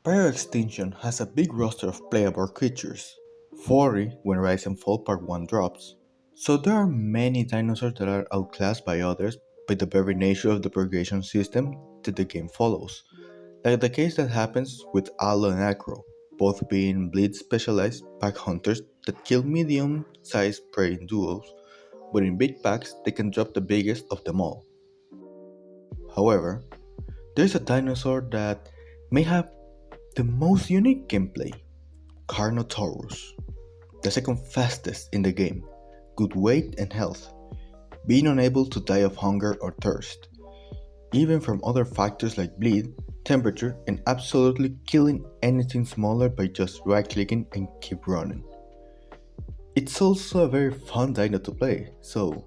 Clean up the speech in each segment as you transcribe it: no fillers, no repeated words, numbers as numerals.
Extinction has a big roster of playable creatures, 40 when Rise and Fall Part 1 drops. So there are many dinosaurs that are outclassed by others by the very nature of the progression system that the game follows, like the case that happens with Aloe and Acro, both being bleed specialized pack hunters that kill medium sized prey in duos, but in big packs they can drop the biggest of them all. However, there's a dinosaur that may have the most unique gameplay, Carnotaurus, the second fastest in the game, good weight and health, being unable to die of hunger or thirst, even from other factors like bleed, temperature, and absolutely killing anything smaller by just right clicking and keep running. It's also a very fun dino to play, so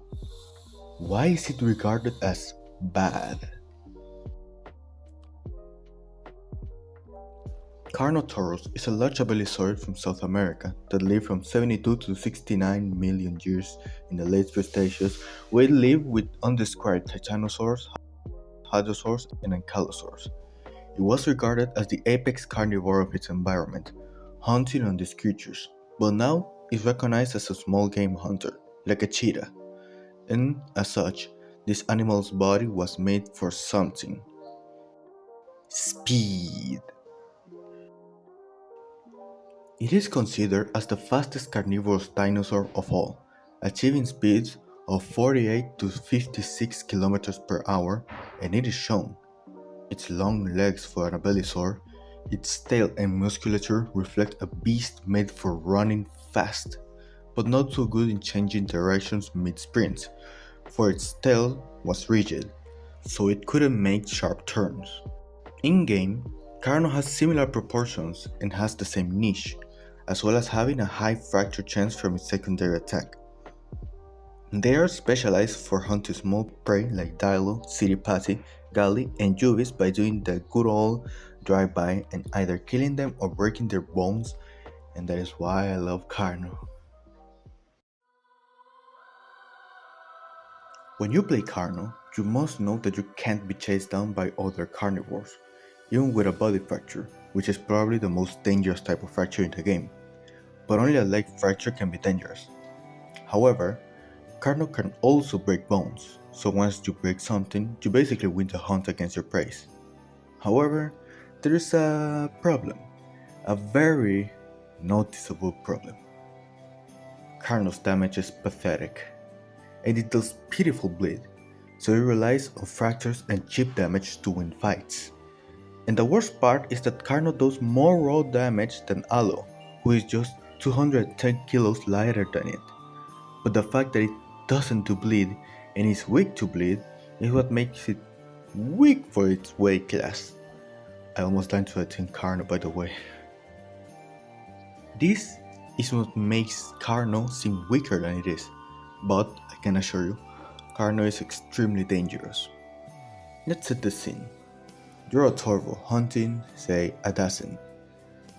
why is it regarded as bad? Carnotaurus is a large abelisaurid from South America that lived from 72 to 69 million years in the late Cretaceous, where it lived with undescribed titanosaurs, hadrosaurs, and ankylosaurs. It was regarded as the apex carnivore of its environment, hunting on these creatures, but now is recognized as a small game hunter, like a cheetah, and as such, this animal's body was made for something: speed. It is considered as the fastest carnivorous dinosaur of all, achieving speeds of 48 to 56 kilometers per hour, and it is shown. Its long legs for an abelisauр, its tail and musculature reflect a beast made for running fast, but not so good in changing directions mid-sprint, for its tail was rigid, so it couldn't make sharp turns. In-game, Carno has similar proportions and has the same niche, as well as having a high fracture chance from its secondary attack. They are specialized for hunting small prey like Dilo, Siripati, Gali, and Juvis by doing the good old drive-by and either killing them or breaking their bones, and that is why I love Carno. When you play Carno, you must know that you can't be chased down by other carnivores, even with a body fracture, which is probably the most dangerous type of fracture in the game, but only a leg fracture can be dangerous. However, Carno can also break bones, so once you break something, you basically win the hunt against your prey. However, there is a problem, a very noticeable problem. Carno's damage is pathetic, and it does pitiful bleed, so it relies on fractures and chip damage to win fights. And the worst part is that Carno does more raw damage than Aloe, who is just 210 kilos lighter than it. But the fact that it doesn't do bleed and is weak to bleed is what makes it weak for its weight class. I almost died to a Tin Carno, by the way. This is what makes Carno seem weaker than it is, but I can assure you, Carno is extremely dangerous. Let's set the scene. You're a Torvo hunting, say, a dozen.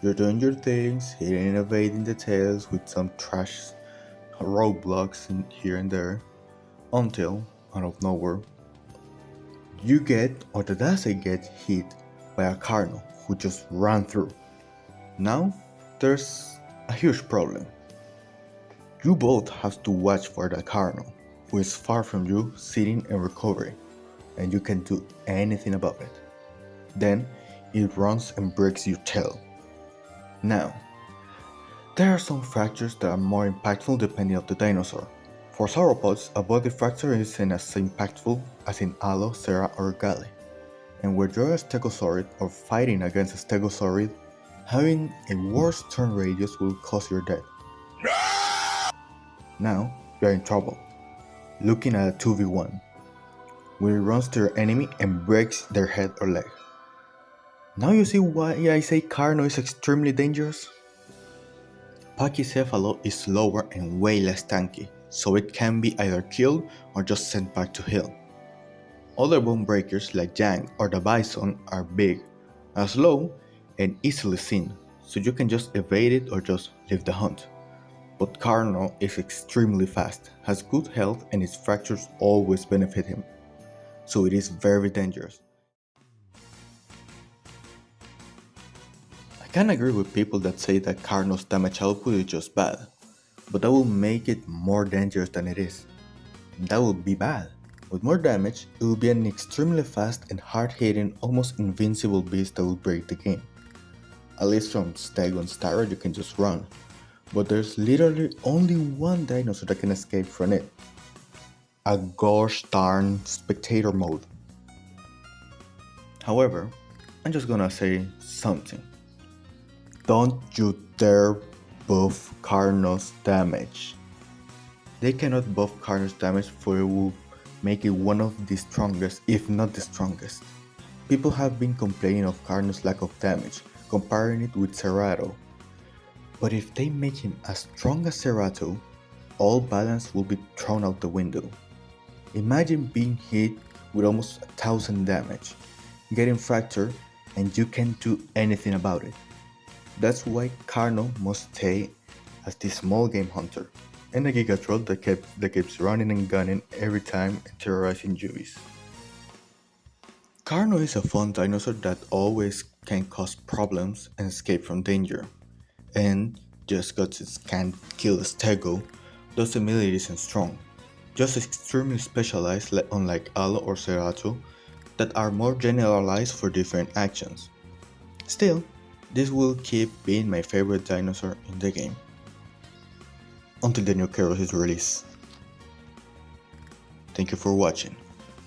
You're doing your things, hitting and evading the tails with some trash roadblocks here and there, until, out of nowhere, you get, or the Daisy get hit by a Carno who just ran through. Now, there's a huge problem. You both have to watch for the Carno, who is far from you, sitting and recovering, and you can't do anything about it. Then, it runs and breaks your tail. Now, there are some fractures that are more impactful depending on the dinosaur. For sauropods, a body fracture isn't as impactful as in Aloe, Sera, or Gali. And where you're a Stegosaurid or fighting against a Stegosaurid, having a worse turn radius will cause your death. Now, you're in trouble. Looking at a 2v1, where it runs to your enemy and breaks their head or leg. Now you see why I say Carno is extremely dangerous? Pachycephalo is slower and way less tanky, so it can be either killed or just sent back to heal. Other bone breakers like Yang or the Bison are big, are slow, and easily seen, so you can just evade it or just leave the hunt. But Carno is extremely fast, has good health, and its fractures always benefit him, so it is very dangerous. Can agree with people that say that Carno's damage output is just bad, but that will make it more dangerous than it is. That would be bad. With more damage, it will be an extremely fast and hard-hitting, almost invincible beast that will break the game. At least from Stego and Styra you can just run, but there's literally only one dinosaur that can escape from it. A gosh darn spectator mode. However, I'm just gonna say something. Don't you dare buff Carno's damage. They cannot buff Carno's damage for it will make it one of the strongest, if not the strongest. People have been complaining of Carno's lack of damage, comparing it with Cerato. But if they make him as strong as Cerato, all balance will be thrown out the window. Imagine being hit with almost 1000 damage, getting fractured, and you can't do anything about it. That's why Carno must stay as the small game hunter, and a Giga Troll that keeps running and gunning every time and terrorizing Juvies. Carno is a fun dinosaur that always can cause problems and escape from danger, and just cause it can't kill Stego doesn't mean it isn't strong, just extremely specialized unlike Alo or Cerato that are more generalized for different actions. Still, this will keep being my favorite dinosaur in the game until the new Keros is released. Thank you for watching.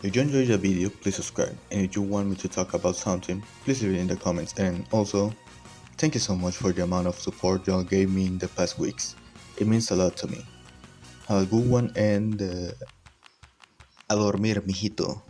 If you enjoyed the video, please subscribe, and if you want me to talk about something, please leave it in the comments. And also, thank you so much for the amount of support y'all gave me in the past weeks. It means a lot to me. Have a good one and a dormir, mijito.